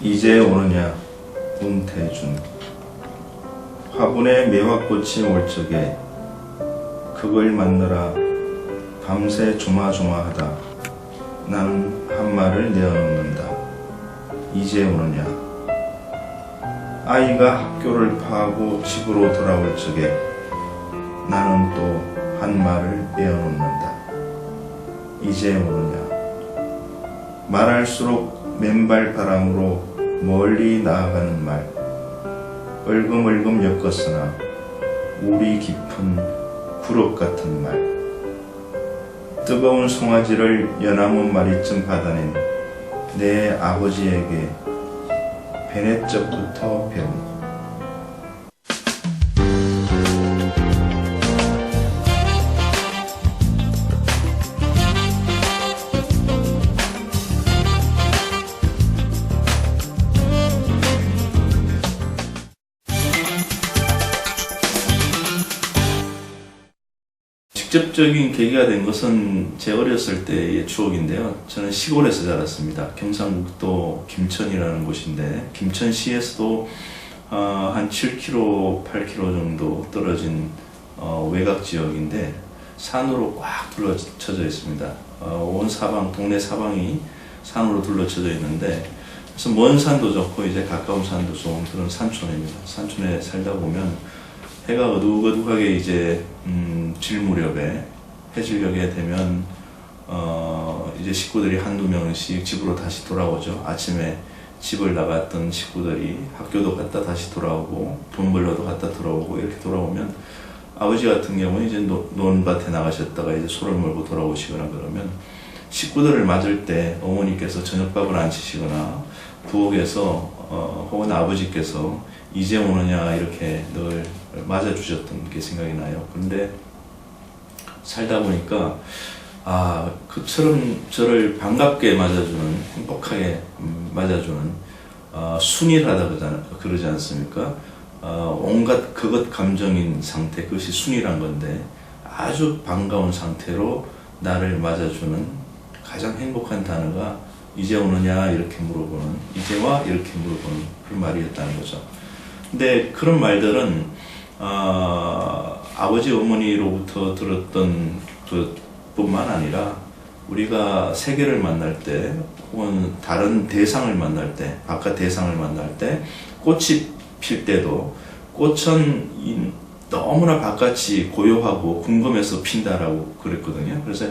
이제 오느냐 문태준. 화분에 매화꽃이 올 적에 그걸 만나라 밤새 조마조마하다. 나는 한 말을 내어놓는다. 이제 오느냐. 아이가 학교를 파하고 집으로 돌아올 적에 나는 또 한 말을 내어놓는다. 이제 오느냐. 말할수록 맨발 바람으로 멀리 나아가는 말, 얼금얼금 엮었으나 우리 깊은 구럭 같은 말, 뜨거운 송아지를 연화문 마리쯤 받아낸 내 아버지에게 베넷적부터 배운. 직접적인 계기가 된 것은 제 어렸을 때의 추억인데요. 저는 시골에서 자랐습니다. 경상북도 김천이라는 곳인데 김천시에서도 한 7km, 8km 정도 떨어진 외곽 지역인데 산으로 꽉 둘러쳐져 있습니다. 온 사방, 동네 사방이 산으로 둘러쳐져 있는데 그래서 먼 산도 좋고 이제 가까운 산도 좋은 그런 산촌입니다. 산촌에 살다 보면 해가 어둑어둑하게 이제 질 무렵에 해질녘에 되면 이제 식구들이 한두 명씩 집으로 다시 돌아오죠. 아침에 집을 나갔던 식구들이 학교도 갔다 다시 돌아오고 돈 벌러도 갔다 돌아오고 이렇게 돌아오면 아버지 같은 경우는 이제 논밭에 나가셨다가 이제 소를 몰고 돌아오시거나 그러면 식구들을 맞을 때 어머니께서 저녁밥을 안 치시거나 부엌에서 혹은 아버지께서 이제 오느냐 이렇게 늘 맞아주셨던 게 생각이 나요. 그런데 살다 보니까 그처럼 저를 반갑게 맞아주는, 행복하게 맞아주는 순이하다 그러지 않습니까? 온갖 그것 감정인 상태, 그것이 순이란 건데 아주 반가운 상태로 나를 맞아주는 가장 행복한 단어가 이제 오느냐 이렇게 물어보는, 이제와 이렇게 물어보는 그런 말이었다는 거죠. 근데 그런 말들은 아버지 어머니로부터 들었던 그뿐만 아니라 우리가 세계를 만날 때 혹은 다른 대상을 만날 때, 바깥 대상을 만날 때 꽃이 필 때도 꽃은 너무나 바깥이 고요하고 궁금해서 핀다라고 그랬거든요. 그래서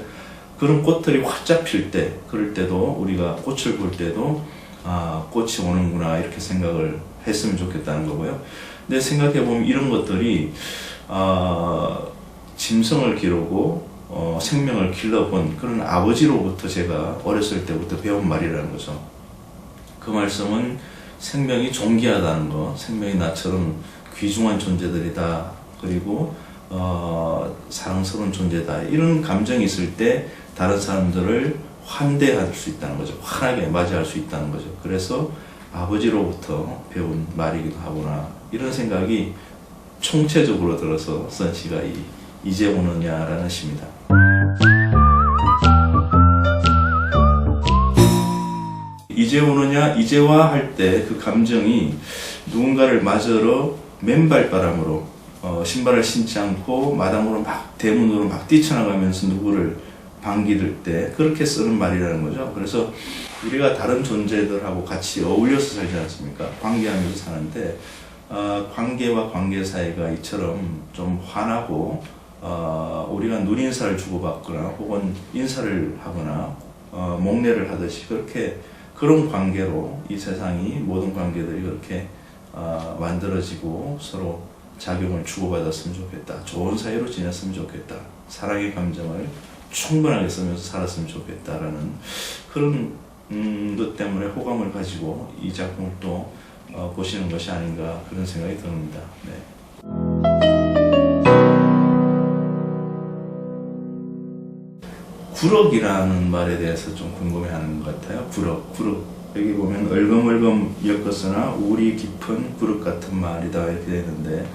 그런 꽃들이 활짝 필 때, 그럴 때도 우리가 꽃을 볼 때도 꽃이 오는구나 이렇게 생각을 했으면 좋겠다는 거고요. 근데 생각해보면 이런 것들이 짐승을 기르고 생명을 길러본 그런 아버지로부터 제가 어렸을 때부터 배운 말이라는 거죠. 그 말씀은 생명이 존귀하다는 거, 생명이 나처럼 귀중한 존재들이다, 그리고 사랑스러운 존재다, 이런 감정이 있을 때 다른 사람들을 환대할 수 있다는 거죠. 환하게 맞이할 수 있다는 거죠. 그래서 아버지로부터 배운 말이기도 하구나 이런 생각이 총체적으로 들어서 쓴 시가 이제 오느냐라는 시입니다. 이제 오느냐, 이제와 할 때 그 감정이 누군가를 맞으러 맨발바람으로 신발을 신지 않고 마당으로 막 대문으로 막 뛰쳐나가면서 누구를 반길 때 그렇게 쓰는 말이라는 거죠. 그래서 우리가 다른 존재들하고 같이 어울려서 살지 않습니까? 관계하면서 사는데 관계와 관계 사이가 이처럼 좀 환하고 우리가 눈인사를 주고받거나 혹은 인사를 하거나 목례를 하듯이 그렇게 그런 관계로 이 세상이 모든 관계들이 그렇게 만들어지고 서로 작용을 주고받았으면 좋겠다. 좋은 사이로 지냈으면 좋겠다. 사랑의 감정을 충분하게 쓰면서 살았으면 좋겠다라는 그런 것 때문에 호감을 가지고 이 작품을 또 보시는 것이 아닌가 그런 생각이 듭니다. 네. 구럭이라는 말에 대해서 좀 궁금해하는 것 같아요. 구럭. 여기 보면 얼금얼금 엮었으나 우리 깊은 구럭 같은 말이다 이렇게 되는데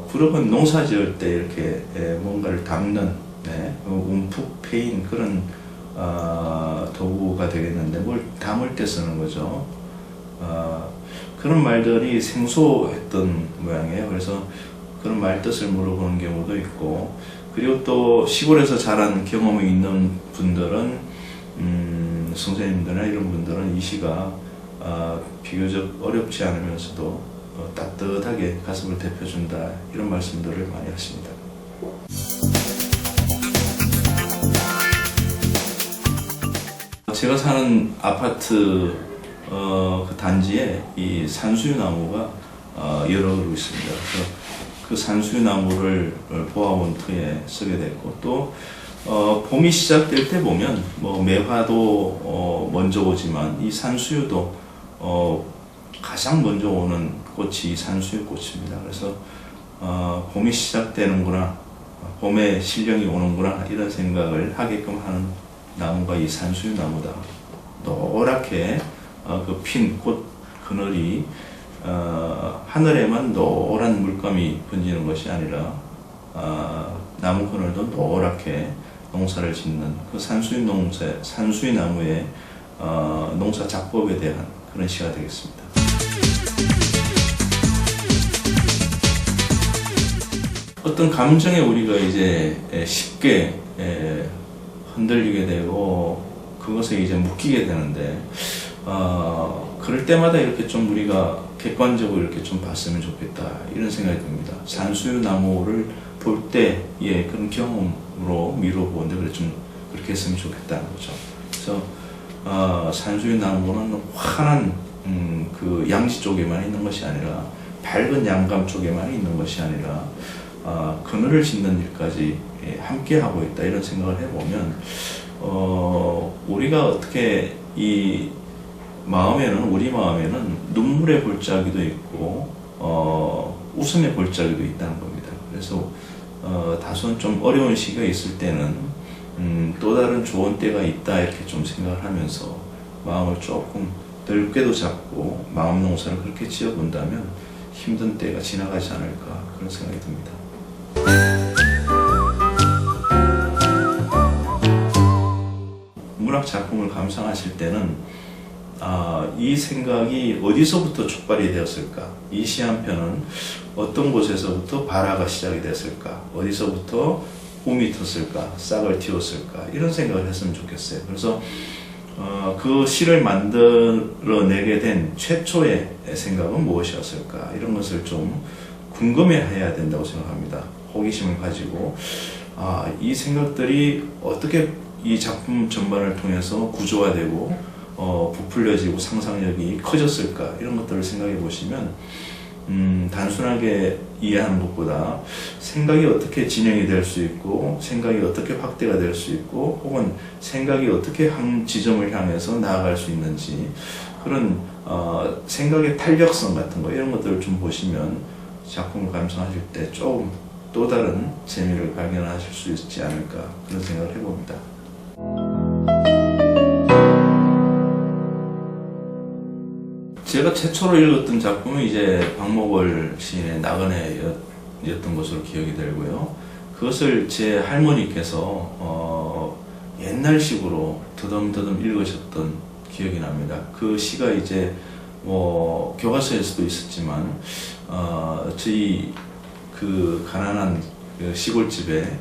구럭은 농사 지을 때 이렇게 뭔가를 담는 움푹 패인 그런 도구가 되겠는데 뭘 담을 때 쓰는 거죠. 그런 말들이 생소했던 모양이에요. 그래서 그런 말 뜻을 물어보는 경우도 있고, 그리고 또 시골에서 자란 경험이 있는 분들은 선생님들이나 이런 분들은 이 시가 비교적 어렵지 않으면서도 따뜻하게 가슴을 데펴준다, 이런 말씀들을 많이 하십니다. 제가 사는 아파트 그 단지에 이 산수유 나무가 여러 그루 있습니다. 그래서 그 산수유 나무를 보아원터에 쓰게 됐고, 또 봄이 시작될 때 보면 뭐 매화도 먼저 오지만 이 산수유도 가장 먼저 오는 꽃이 산수유 꽃입니다. 그래서 봄이 시작되는구나, 봄에 신령이 오는구나, 이런 생각을 하게끔 하는 나무가 이 산수유 나무다. 노랗게 그 핀 꽃 그늘이 하늘에만 노란 물감이 번지는 것이 아니라 나무 그늘도 노랗게 농사를 짓는 그 산수유 나무의 농사 작법에 대한 그런 시가 되겠습니다. 어떤 감정에 우리가 이제 쉽게 흔들리게 되고 그것에 이제 묶이게 되는데, 그럴 때마다 이렇게 좀 우리가 객관적으로 이렇게 좀 봤으면 좋겠다, 이런 생각이 듭니다. 산수유 나무를 볼 때의 그런 경험으로 미뤄보는데, 그래 좀 그렇게 했으면 좋겠다는 거죠. 그래서 산수유 나무는 환한 그 양지 쪽에만 있는 것이 아니라, 밝은 양감 쪽에만 있는 것이 아니라 그늘을 짓는 일까지 함께 하고 있다, 이런 생각을 해보면 우리가 어떻게 이 우리 마음에는 눈물의 골짜기도 있고 웃음의 골짜기도 있다는 겁니다. 그래서 다소는 좀 어려운 시기가 있을 때는 또 다른 좋은 때가 있다, 이렇게 좀 생각을 하면서 마음을 조금 넓게도 잡고 마음 농사를 그렇게 지어본다면 힘든 때가 지나가지 않을까, 그런 생각이 듭니다. 문학 작품을 감상하실 때는 이 생각이 어디서부터 촉발이 되었을까? 이 시 한 편은 어떤 곳에서부터 발화가 시작이 됐을까? 어디서부터 꿈이 텄을까? 싹을 틔웠을까? 이런 생각을 했으면 좋겠어요. 그래서 그 시를 만들어내게 된 최초의 생각은 무엇이었을까? 이런 것을 좀 궁금해해야 된다고 생각합니다. 호기심을 가지고 이 생각들이 어떻게 이 작품 전반을 통해서 구조화되고 부풀려지고 상상력이 커졌을까, 이런 것들을 생각해 보시면 단순하게 이해하는 것보다 생각이 어떻게 진행이 될 수 있고, 생각이 어떻게 확대가 될 수 있고, 혹은 생각이 어떻게 한 지점을 향해서 나아갈 수 있는지, 그런 생각의 탄력성 같은 거, 이런 것들을 좀 보시면 작품을 감상하실 때 조금 또 다른 재미를 발견하실 수 있지 않을까, 그런 생각을 해봅니다. 제가 최초로 읽었던 작품은 이제 박목월 시인의 나그네였던 것으로 기억이 되고요. 그것을 제 할머니께서 옛날식으로 더듬더듬 읽으셨던 기억이 납니다. 그 시가 이제 뭐 교과서에서도 있었지만 저희 그 가난한 그 시골집에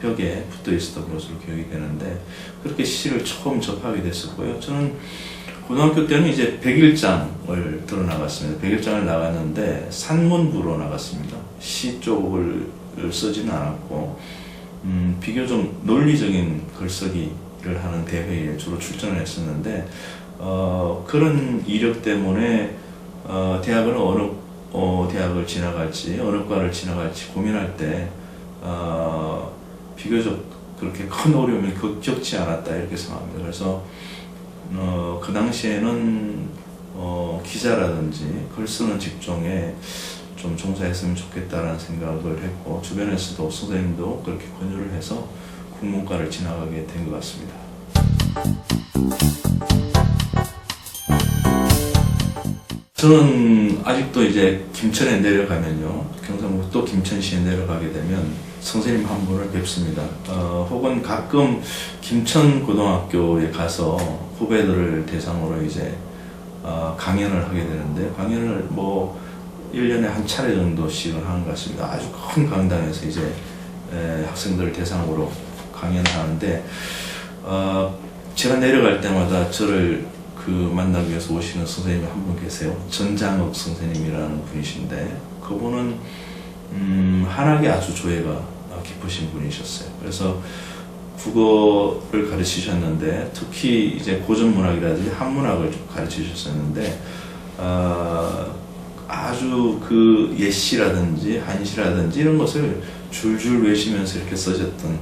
벽에 붙어 있었던 것으로 기억이 되는데, 그렇게 시를 처음 접하게 됐었고요. 저는 고등학교 때는 이제 101장을 들어 나갔습니다. 101장을 나갔는데 산문부로 나갔습니다. 시 쪽을 쓰지는 않았고, 비교적 논리적인 글쓰기를 하는 대회에 주로 출전을 했었는데, 그런 이력 때문에 대학을 어느 대학을 지나갈지, 어느 과를 지나갈지 고민할 때 비교적 그렇게 큰 어려움을 겪지 않았다, 이렇게 생각합니다. 그래서 그 당시에는 기자라든지 글 쓰는 직종에 좀 종사했으면 좋겠다라는 생각을 했고, 주변에서도 선생님도 그렇게 권유를 해서 국문과를 지나가게 된 것 같습니다. 저는 아직도 이제 김천에 내려가면요, 경상북도 김천시에 내려가게 되면 선생님 한 분을 뵙습니다. 혹은 가끔 김천고등학교에 가서 후배들을 대상으로 이제 강연을 하게 되는데, 강연을 뭐 1년에 한 차례 정도씩은 하는 것 같습니다. 아주 큰 강당에서 이제 학생들을 대상으로 강연을 하는데, 제가 내려갈 때마다 저를 만나기 위해서 오시는 선생님이 한 분 계세요. 전장욱 선생님이라는 분이신데, 그분은 한학에 아주 조예가 깊으신 분이셨어요. 그래서 국어를 가르치셨는데, 특히 이제 고전문학이라든지 한문학을 좀 가르치셨었는데, 아주 예시라든지 한시라든지 이런 것을 줄줄 외시면서 이렇게 써셨던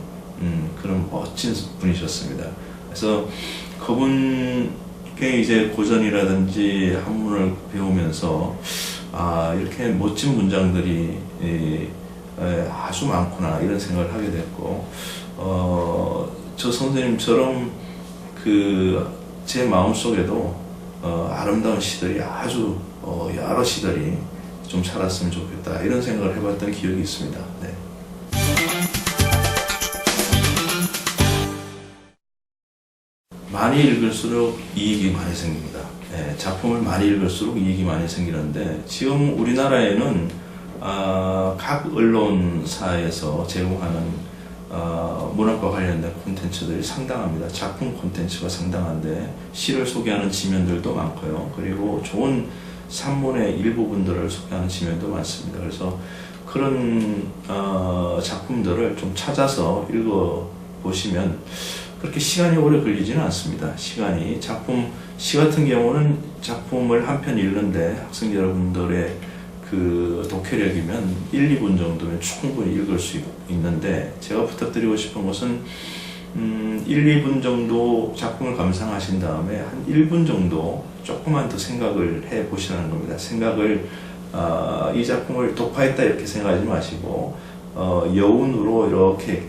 그런 멋진 분이셨습니다. 그래서 그분께 이제 고전이라든지 한문을 배우면서 이렇게 멋진 문장들이 아주 많구나 이런 생각을 하게 됐고, 저 선생님처럼 제 마음속에도 아름다운 시들이 아주 여러 시들이 좀 살았으면 좋겠다 이런 생각을 해봤던 기억이 있습니다. 네. 많이 읽을수록 이익이 많이 생깁니다. 네, 작품을 많이 읽을수록 이익이 많이 생기는데, 지금 우리나라에는 각 언론사에서 제공하는 문학과 관련된 콘텐츠들이 상당합니다. 작품 콘텐츠가 상당한데, 시를 소개하는 지면들도 많고요. 그리고 좋은 산문의 일부분들을 소개하는 지면도 많습니다. 그래서 그런 작품들을 좀 찾아서 읽어보시면 그렇게 시간이 오래 걸리지는 않습니다. 시 같은 경우는 작품을 한 편 읽는데 학생 여러분들의 독해력이면 1, 2분 정도면 충분히 읽을 수 있는데, 제가 부탁드리고 싶은 것은 1, 2분 정도 작품을 감상하신 다음에 한 1분 정도 조금만 더 생각을 해 보시라는 겁니다. 이 작품을 독파했다 이렇게 생각하지 마시고, 여운으로 이렇게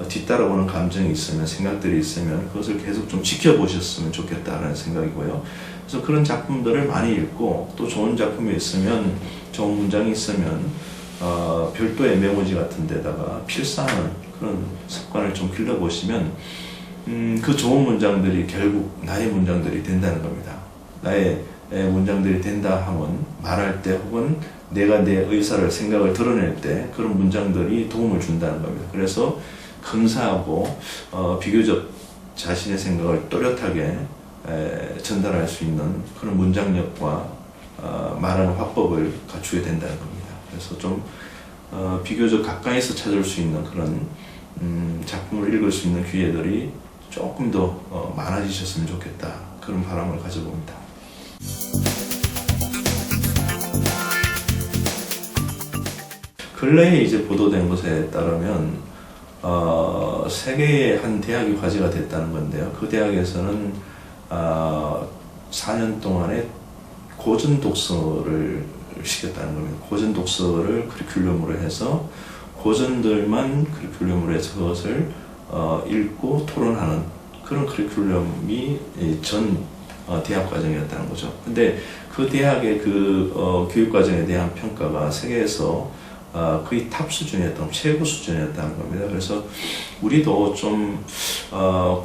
뒤따라오는 감정이 있으면, 생각들이 있으면 그것을 계속 좀 지켜보셨으면 좋겠다라는 생각이고요. 그래서 그런 작품들을 많이 읽고, 또 좋은 작품이 있으면, 좋은 문장이 있으면 별도의 메모지 같은 데다가 필사하는 그런 습관을 좀 길러보시면 그 좋은 문장들이 결국 나의 문장들이 된다는 겁니다. 나의 문장들이 된다 하면 말할 때, 혹은 내가 내 의사를, 생각을 드러낼 때 그런 문장들이 도움을 준다는 겁니다. 그래서 근사하고 비교적 자신의 생각을 또렷하게 전달할 수 있는 그런 문장력과 말하는 화법을 갖추게 된다는 겁니다. 그래서 좀 비교적 가까이서 찾을 수 있는 그런 작품을 읽을 수 있는 기회들이 조금 더 많아지셨으면 좋겠다, 그런 바람을 가져봅니다. 근래에 이제 보도된 것에 따르면 세계의 한 대학이 화제가 됐다는 건데요. 그 대학에서는 4년 동안에 고전 독서를 시켰다는 겁니다. 고전 독서를 커리큘럼으로 해서 고전들만 커리큘럼으로 해서 그것을 읽고 토론하는 그런 커리큘럼이 전 대학 과정이었다는 거죠. 근데 그 대학의 교육 과정에 대한 평가가 세계에서 거의 탑 수준이었던, 최고 수준이었다는 겁니다. 그래서 우리도 좀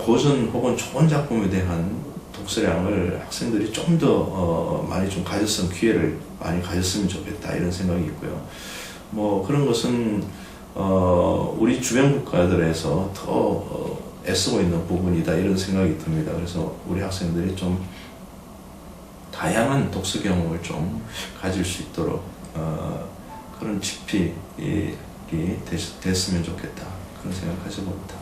고전 혹은 좋은 작품에 대한 독서량을 학생들이 좀 더 많이 좀 가졌으면, 기회를 많이 가졌으면 좋겠다 이런 생각이 있고요. 뭐 그런 것은 우리 주변 국가들에서 더 애쓰고 있는 부분이다 이런 생각이 듭니다. 그래서 우리 학생들이 좀 다양한 독서 경험을 좀 가질 수 있도록 그런 집필이 됐으면 좋겠다, 그런 생각을 가져봅니다.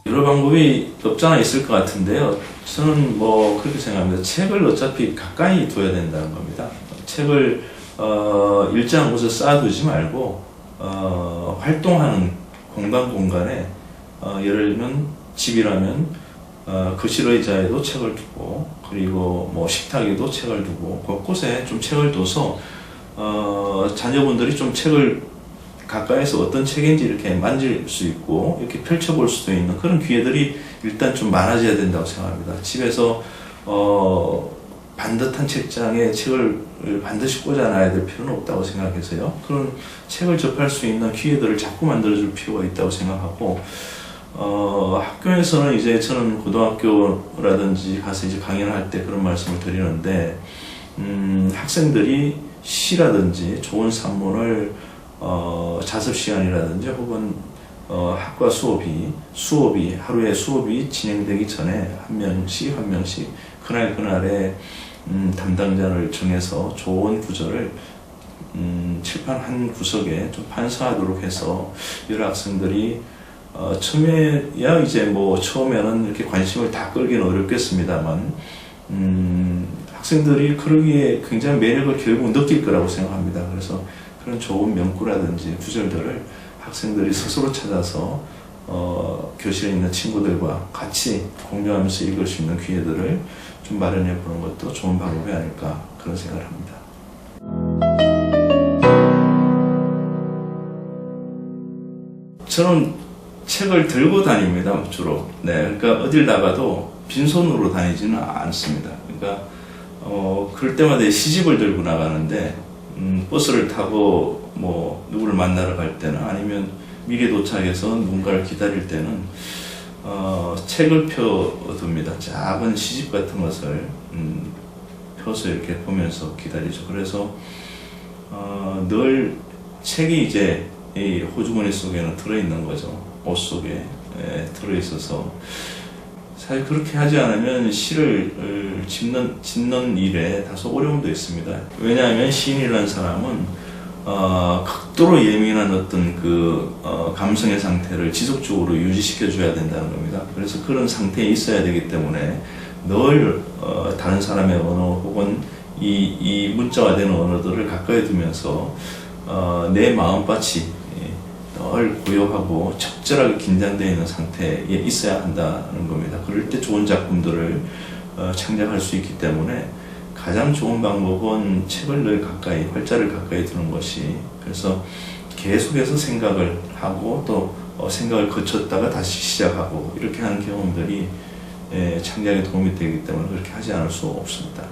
여러 방법이 없지 않아 있을 것 같은데요. 저는 뭐 그렇게 생각합니다. 책을 어차피 가까이 둬야 된다는 겁니다. 책을 일정한 곳에 쌓아두지 말고 활동하는 공간에 예를 들면 집이라면 거실 의자에도 책을 두고, 그리고 뭐 식탁에도 책을 두고, 곳곳에 좀 책을 둬서 자녀분들이 좀 책을 가까이서 어떤 책인지 이렇게 만질 수 있고 이렇게 펼쳐볼 수도 있는 그런 기회들이 일단 좀 많아져야 된다고 생각합니다. 집에서 반듯한 책장에 책을 반드시 꽂아놔야 될 필요는 없다고 생각해서요. 그런 책을 접할 수 있는 기회들을 자꾸 만들어줄 필요가 있다고 생각하고, 학교에서는 이제 저는 고등학교라든지 가서 이제 강연을 할 때 그런 말씀을 드리는데, 학생들이 시라든지 좋은 산문을 자습 시간이라든지 혹은 학과 수업이 하루에 수업이 진행되기 전에 한 명씩 그날에 담당자를 정해서 좋은 구절을 칠판 한 구석에 좀 판서하도록 해서 여러 학생들이 처음에야 이제 뭐 처음에는 이렇게 관심을 다 끌기는 어렵겠습니다만 학생들이 그러기에 굉장히 매력을 결국 느낄 거라고 생각합니다. 그래서 그런 좋은 명구라든지 구절들을 학생들이 스스로 찾아서 교실에 있는 친구들과 같이 공유하면서 읽을 수 있는 기회들을 좀 마련해 보는 것도 좋은 방법이 아닐까 그런 생각을 합니다. 저는 책을 들고 다닙니다, 주로. 네, 그러니까 어딜 나가도 빈손으로 다니지는 않습니다. 그러니까 그럴 때마다 시집을 들고 나가는데 버스를 타고 뭐 누구를 만나러 갈 때는 아니면 미리 도착해서 누군가를 기다릴 때는 책을 펴둡니다. 작은 시집 같은 것을 펴서 이렇게 보면서 기다리죠. 그래서 늘 책이 이제 이 호주머니 속에는 들어있는 거죠. 옷 속에 들어있어서 사실 그렇게 하지 않으면 시를 짓는 일에 다소 어려움도 있습니다. 왜냐하면 시인이라는 사람은 극도로 예민한 어떤 그 감성의 상태를 지속적으로 유지시켜 줘야 된다는 겁니다. 그래서 그런 상태에 있어야 되기 때문에 늘 다른 사람의 언어 혹은 이 문자화되는 언어들을 가까이 두면서 내 마음밭이 늘 고요하고 적절하게 긴장되어 있는 상태에 있어야 한다는 겁니다. 그럴 때 좋은 작품들을 창작할 수 있기 때문에 가장 좋은 방법은 책을 늘 가까이, 활자를 가까이 두는 것이, 그래서 계속해서 생각을 하고 또 생각을 거쳤다가 다시 시작하고 이렇게 하는 경험들이 창작에 도움이 되기 때문에 그렇게 하지 않을 수 없습니다.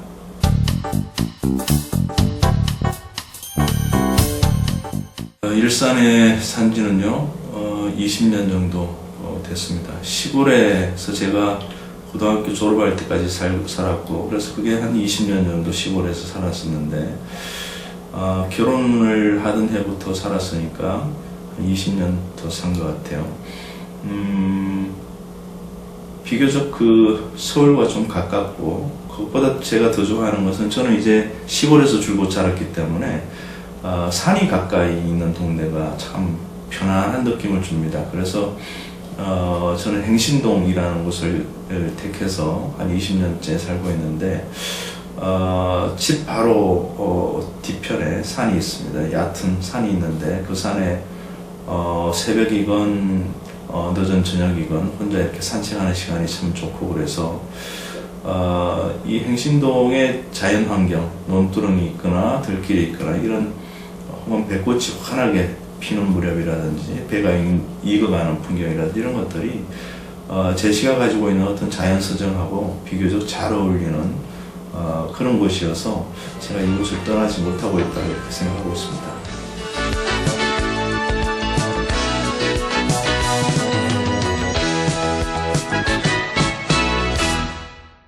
일산에 산 지는요, 20년 정도 됐습니다. 시골에서 제가 고등학교 졸업할 때까지 살았고, 그래서 그게 한 20년 정도 시골에서 살았었는데, 결혼을 하던 해부터 살았으니까 한 20년 더 산 것 같아요. 비교적 그 서울과 좀 가깝고, 그것보다 제가 더 좋아하는 것은 저는 이제 시골에서 줄곧 자랐기 때문에 산이 가까이 있는 동네가 참 편안한 느낌을 줍니다. 그래서 저는 행신동이라는 곳을 택해서 한 20년째 살고 있는데 집 바로 뒤편에 산이 있습니다. 얕은 산이 있는데 그 산에 새벽이건 늦은 저녁이건 혼자 이렇게 산책하는 시간이 참 좋고, 그래서 이 행신동의 자연환경, 논두렁이 있거나 들길이 있거나 이런 혹은 배꽃이 환하게 피는 무렵이라든지 배가 익어가는 풍경이라든지 이런 것들이 제시가 가지고 있는 어떤 자연서정하고 비교적 잘 어울리는 그런 곳이어서 제가 이곳을 떠나지 못하고 있다 이렇게 생각하고 있습니다.